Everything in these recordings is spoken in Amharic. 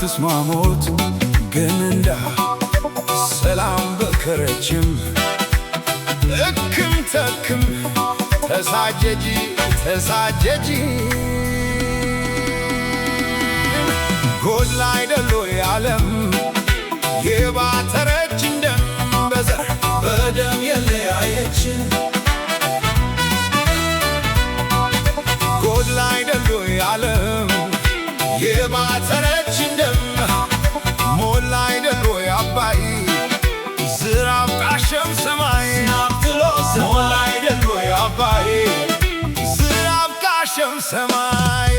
تسماموت جنندا سلام بكرچم اكم تكم تساججي ጎድ ላይ ደሎ ያለም የባተረች እንደም በዘር በደም የለያየችን ጎድ ላይ ደሎ ያለም የባተረች እንደም ሞላይ ደሎ ያባይ ዝራብ ቃሸም ሰማይ ናፍትሎ ሞላይ ደሎ ያባይ ዝራብ ቃሸም ሰማይ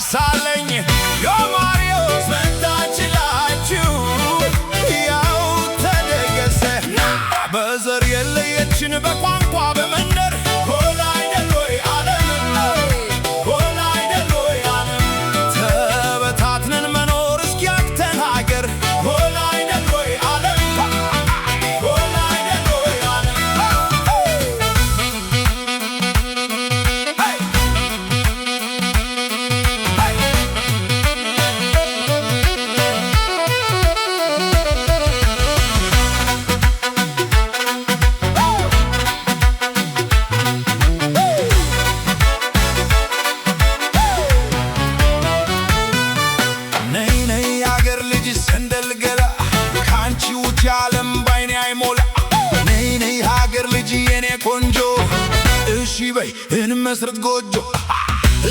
ሳለኝ ዮማሪዮስ መጣችላችሁ ያው ተደገሰ በዘር የለየችን በቋንቋ በመንደር ጎላይ ደሎይ ዓለም ጎላይ ደሎይ ዓለም ተበታትነን መኖር እስኪያቅተን ሀገር ጎላይ ደሎይ ዓለም ጎላይ ደሎይ ዓለም ዓለም ባይኔ አይሞላ ነይ ነይ ሀገር ልጅ የኔ ቆንጆ እሺ በይ እንመስረት ጎጆ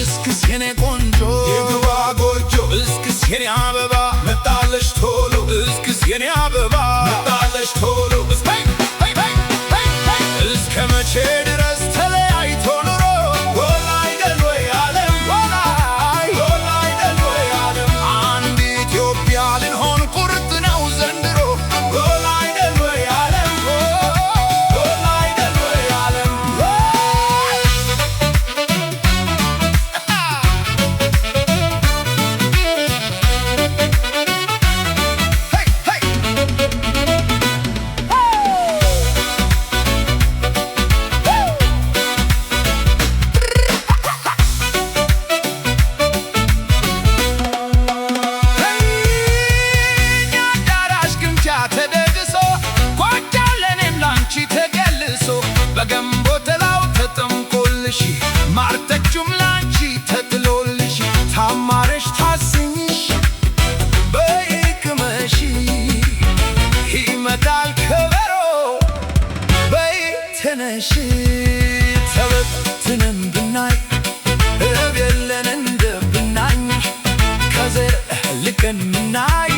እስክስ የኔ ቆንጆ የግባ ጎጆ እስክስ የኔ አበባ መጣለሽ ቶሎ እስክስ የኔ አበባ መጣለሽ ቶሎ እስከ መቼ ድረስ ተለያይቶ ኑሮ ጎላይ ደሎይ ዓለም ጎላይ ደሎይ ዓለም አንድ ኢትዮጵያ ልንሆን ቁርጥ ነው ዘንድሮ ጎላይ ደሎይ ዓለም ጎላይ ደሎይ ዓለም በገንቦ ተላው ተጠምቆልሽ ማርተቹም ላንቺ ተጥሎልሽ ታማረሽ ታስኝሽ በይቅመሽ ይመጣል ከበሮ በይተነሽ ተበትነን ብናይ እብ የለን እንደ ብናኝ ከዘር ልቀን ምናይ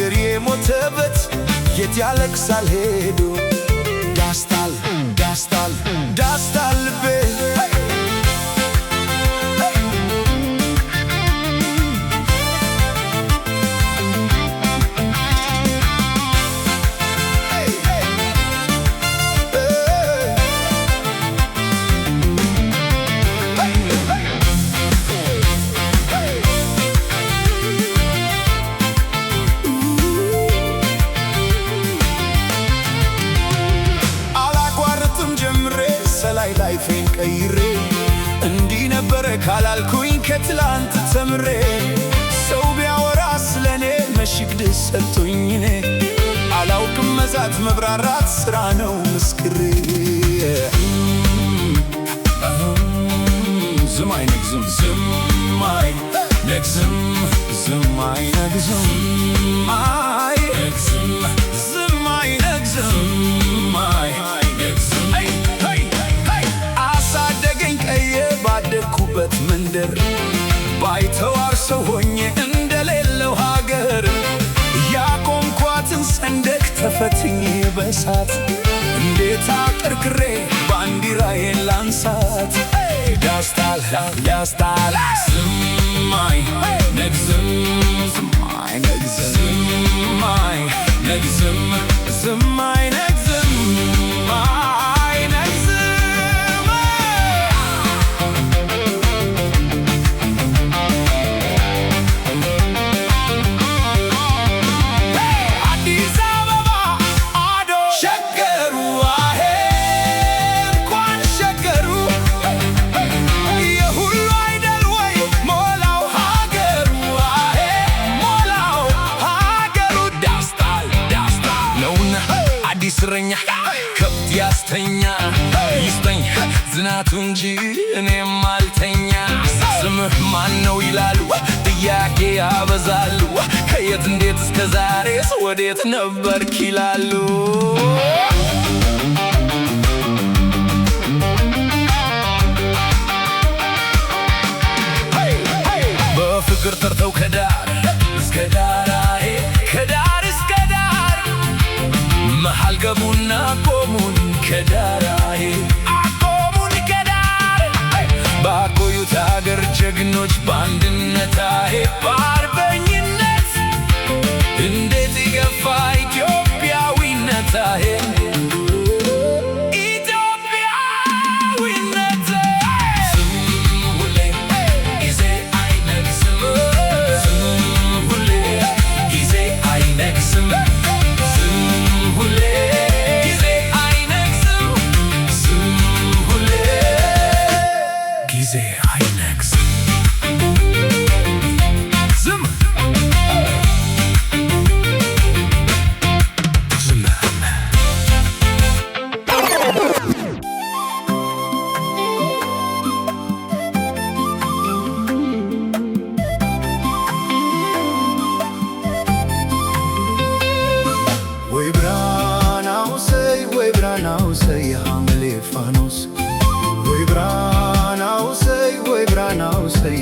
ሀገር የሞተበት የት ያለቅሳል ሄዶ ዳስታል ዳስታል ዳስታል ልቤ ላይፌን ቀይሬ እንዲህ ነበረ ካላልኩኝ ከትላንት ተምሬ ሰው ቢያወራ ስለኔ መሽግድ ሰልቶኝ እኔ አላውቅም መዛት መብራራት ስራ ነው ምስክሬ ዝም አይነግዝም ዝም አይነግዝም ዝም አይነግዝም አይነግዝም ዝም አይነግዝም ባደኩበት መንደር ባይተዋር ሰው ሆኜ እንደሌለው ሀገር ያቆምኳትን ሰንደቅ ተፈትኜ በሳት እንዴት አቀርቅሬ ባንዲራዬን ላንሳት ዳስታል ዳስታል ዝም አይነግዝም ዝም አይነግዝም ዝም አይነግዝም ዝም አይነግዝም እስረኛ ከብት ያስተኛ ይስጠኝ ዝናቱ እንጂ እኔም አልተኛ ስምህ ማን ነው ይላሉ ጥያቄ ያበዛሉ ከየት እንዴት እስከ ዛሬስ ወዴት ነበርክ ይላሉ በፍቅር ተርተው ከዳር እስከ ዳር ከዳር እስከ ዳር መሃል ገቡና ቆሙን ከዳር አቆሙን ከዳር ባቆዩት አገር ጀግኖች በአንድነት በአርበኝነት እንዴት ይገፋ ኢትዮጵያዊነት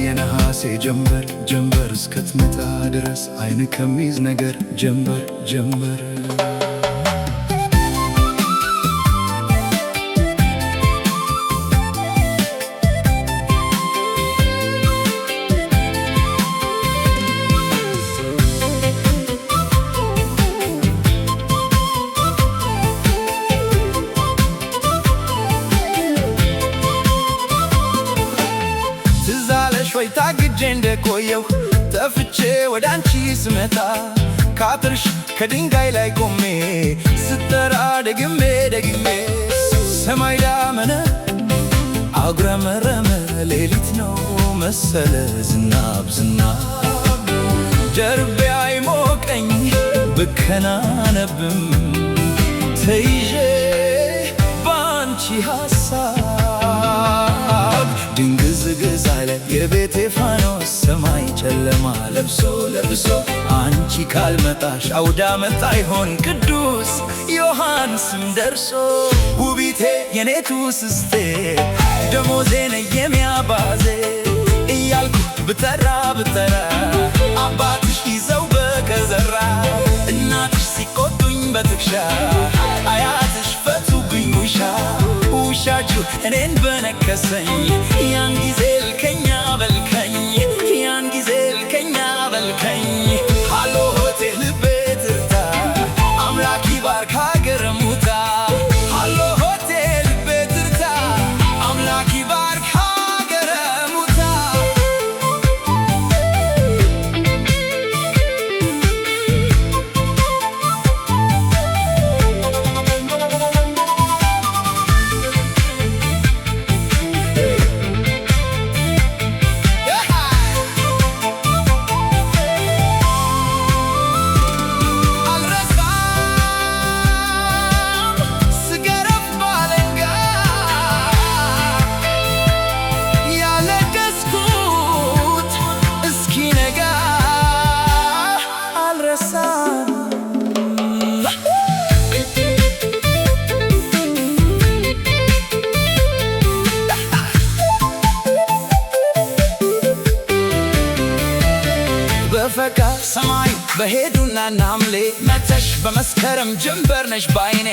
የነሐሴ ጀንበር ጀንበር እስክትመጣ ድረስ አይን ከሚይዝ ነገር ጀንበር ጀንበር ወይ ታግጄ እንደቆየው ተፍቼ ወደ አንቺ ስመጣ ካጥርሽ ከድንጋይ ላይ ቆሜ ስጠራ ደግሜ ደግሜ ሰማይ ዳመነ አጉረመረመ ሌሊት ነው መሰለ ዝናብ ዝናብ ጀርቤ አይሞቀኝ ብከናነብም ተይዤ ባንቺ ሐሳብ ድንግዝግዝ አለ የቤቴ ፋኖስ ሰማይ ጨለማ ለብሶ ለብሶ አንቺ ካልመጣሽ አውደ ዓመት አይሆን ቅዱስ ዮሐንስም ደርሶ ውቢቴ የኔቱ ስስቴ ደሞዜነ የሚያባዜ እያልኩ ብጠራ ብጠራ አባትሽ ይዘው በከዘራ መክሻ አያትሽ ፈቱብኝ ውሻችሁ እኔን በነከሰኝ ያን ጊዜ ልከኛ በልከኝ ያን ጊዜ ልከኛ በልከኝ ሃሎ ሆቴል ልቤ ትርታ አምላክ ይባርክ ሀገረ ሙታ ሃሎ ሆቴል ልቤ ትርታ አምላክ ይባርክ ሀገረ ሙታ በፈካ ሰማይ በሄዱና ናምሌ መተሽ በመስከረም ጀንበር ነሽ ባይኔ